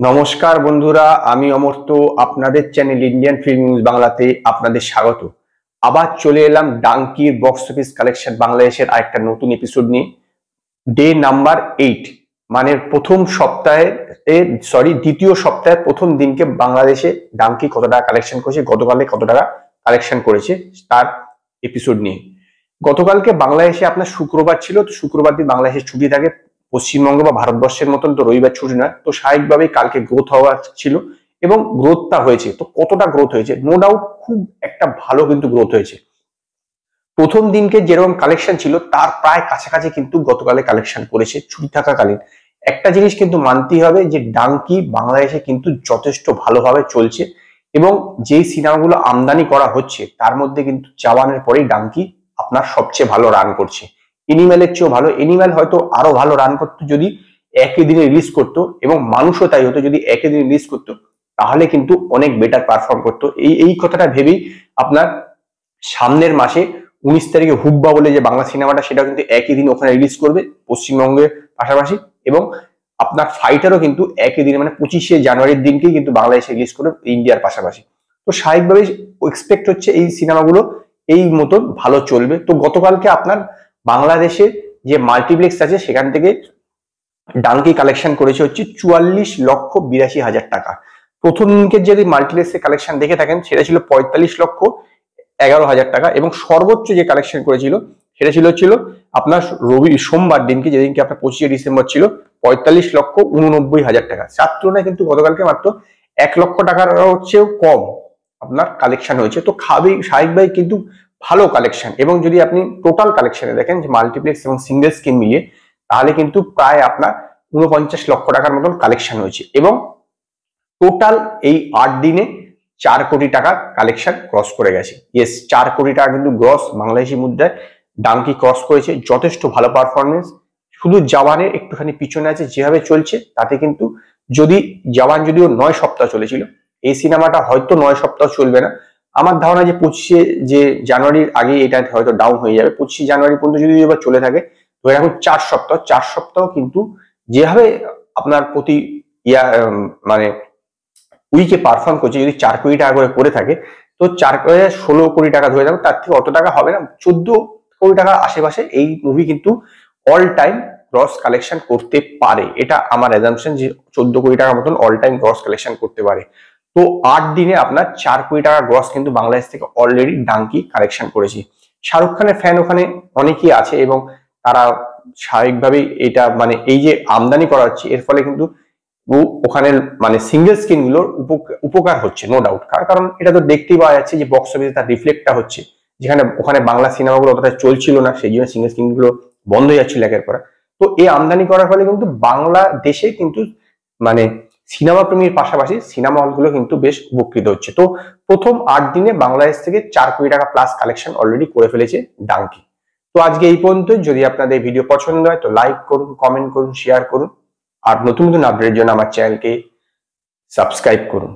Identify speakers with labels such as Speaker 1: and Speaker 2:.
Speaker 1: নমস্কার বন্ধুরা, আমি অমর্ত্য আপনাদের চ্যানেল ইন্ডিয়ান ফিল্ম নিউজ বাংলাতে আপনাদের স্বাগত। আবার চলে এলাম ডাঙ্কির বক্স অফিস কালেকশন বাংলাদেশের আরেকটা নতুন এপিসোড নিয়ে। ডে নাম্বার 8 মানে দ্বিতীয় সপ্তাহের প্রথম দিনকে বাংলাদেশে ডাঙ্কি কত টাকা কালেকশন করেছে, গতকালে কত টাকা কালেকশন করেছে তার এপিসোড নিয়ে। গতকালকে বাংলাদেশে আপনার শুক্রবার ছিল, তো শুক্রবার দিন বাংলাদেশের ছুটি থাকে। পশ্চিমবঙ্গ বা ভারতবর্ষের মতন তো রবিবার ছুটি নয়, তো স্বাভাবিকভাবেই কালকে গ্রোথ হওয়া ছিল এবং গ্রোথটা হয়েছে। তো কতটা গ্রোথ হয়েছে, নো ডাউট খুব একটা ভালো কিন্তু গ্রোথ হয়েছে। প্রথম দিনকে যেরকম কালেকশন ছিল তার প্রায় কাছাকাছি কিন্তু গতকালে কালেকশন করেছে ছুটি থাকাকালীন। একটা জিনিস কিন্তু মানতেই হবে যে ডাঙ্কি বাংলাদেশে কিন্তু যথেষ্ট ভালোভাবে চলছে এবং যেই সিনেমাগুলো আমদানি করা হচ্ছে তার মধ্যে কিন্তু জওয়ানের পরেই ডাঙ্কি আপনার সবচেয়ে ভালো রান করছে। এনিম্যালের চেয়েও ভালো। এনিম্যাল হয়তো আরো ভালো রান করতো যদি একই দিনে রিলিজ করতো, এবং মানুষও তাই হতো যদি একই দিনে রিলিজ করতো, তাহলে কিন্তু অনেক বেটার পারফর্ম করতো। এই কথাটা ভেবেই আপনার সামনের মাসে 19 তারিখে হুব্বা বলে যে বাংলা সিনেমাটা, সেটা কিন্তু একই দিন ওখানে রিলিজ করবে পশ্চিমবঙ্গের পাশাপাশি, এবং আপনার ফাইটারও কিন্তু একই দিনে মানে 25শে জানুয়ারির দিনকেই কিন্তু বাংলাদেশে রিলিজ করবে ইন্ডিয়ার পাশাপাশি। তো স্বাভাবিকভাবেই এক্সপেক্ট হচ্ছে এই সিনেমাগুলো এই মতন ভালো চলবে। তো গতকালকে আপনার বাংলাদেশে যে মাল্টিপ্লেক্স আছে সেখান থেকে ডাঙ্কি কালেকশন করেছে হচ্ছে 44,82,000 টাকা। প্রথম দিনকে যদি মাল্টিপ্লেক্সের কালেকশন দেখে থাকেন সেটা ছিল 45,11,000 টাকা, এবং সর্বোচ্চ যে কালেকশন করেছিল সেটা ছিল আপনার সোমবার দিনকে, যেদিনকে আপনার 25শে ডিসেম্বর ছিল, 45,89,000 টাকা। তার তুলনায় কিন্তু গতকালকে মাত্র 1 লক্ষ টাকার চেয়েও কম আপনার কালেকশন হয়েছে। তো স্বাভাবিকভাবে কিন্তু ভালো কালেকশন। এবং যদি আপনি টোটাল কালেকশনে দেখেন যে মাল্টিপ্লেক্স এবং সিঙ্গেল স্ক্রিন মিলিয়ে, তাহলে কিন্তু প্রায় আপনার 49 লক্ষ টাকার মতন কালেকশন হয়েছে। এবং টোটাল এই 8 দিনে 4 কোটি টাকা কালেকশন ক্রস করে গেছে। ইয়েস, 4 কোটি টাকা কিন্তু গ্রস বাংলাদেশি মুদ্রায় ডাঙ্কি ক্রস করেছে। যথেষ্ট ভালো পারফরমেন্স। শুধু জওয়ানের একটুখানি পিছনে আছে, যেভাবে চলছে তাতে কিন্তু যদি জওয়ান যদিও 9 সপ্তাহ চলেছিল, এই সিনেমাটা হয়তো 9 সপ্তাহ চলবে না। আমার ধারণা যে 25শে যে জানুয়ারির আগে এটা হয়তো ডাউন হয়ে যাবে। 25শে জানুয়ারি পর্যন্ত যদি এবার চলে থাকে, তো এখন 4 সপ্তাহ কিন্তু যেভাবে আপনার প্রতি মানে উইকে পারফর্ম করছে, যদি 4 কোটি টাকা করে পড়ে থাকে, তো 16 কোটি টাকা ধরে যাবে। তার থেকে অত টাকা হবে না, 14 কোটি টাকা আশেপাশে এই মুভি কিন্তু অল টাইম গ্রস কালেকশন করতে পারে। এটা আমার অ্যাজাম্পশন যে 14 কোটি টাকার মতন অল টাইম গ্রস কালেকশন করতে পারে। তো 8 দিনে আপনার 4 কোটি টাকা গ্রস কিন্তু বাংলাদেশ থেকে অলরেডি ডাঙ্কি কালেকশন করেছে। শাহরুখ খানের ফ্যান ওখানে অনেকেই আছে, এবং তারা স্বাভাবিকভাবেই এটা মানে এই যে আমদানি করা হচ্ছে এর ফলে কিন্তু ওখানে মানে সিঙ্গেল স্ক্রিন গুলোর উপকার হচ্ছে, নো ডাউট। কারণ এটা তো দেখতেই পাওয়া যাচ্ছে যে বক্স অফিসে তার রিফ্লেক্টটা হচ্ছে, যেখানে ওখানে বাংলা সিনেমাগুলো অতটা চলছিল না, সেই জন্য সিঙ্গেল স্ক্রিন গুলো বন্ধ হয়ে যাচ্ছিল একের পর। তো এই আমদানি করার ফলে কিন্তু বাংলাদেশে কিন্তু মানে সিনেমা প্রেমীর পাশাপাশি সিনেমা হলগুলো কিন্তু বেশ উপকৃত হচ্ছে। তো প্রথম 8 দিনে বাংলাদেশ থেকে 4 কোটি টাকা প্লাস কালেকশন অলরেডি করে ফেলেছে ডাঙ্কি। তো আজকে এই পর্যন্ত। যদি আপনাদের ভিডিও পছন্দ হয় তো লাইক করুন, কমেন্ট করুন, শেয়ার করুন, আর নতুন নতুন আপডেটের জন্য আমার চ্যানেলকে সাবস্ক্রাইব করুন।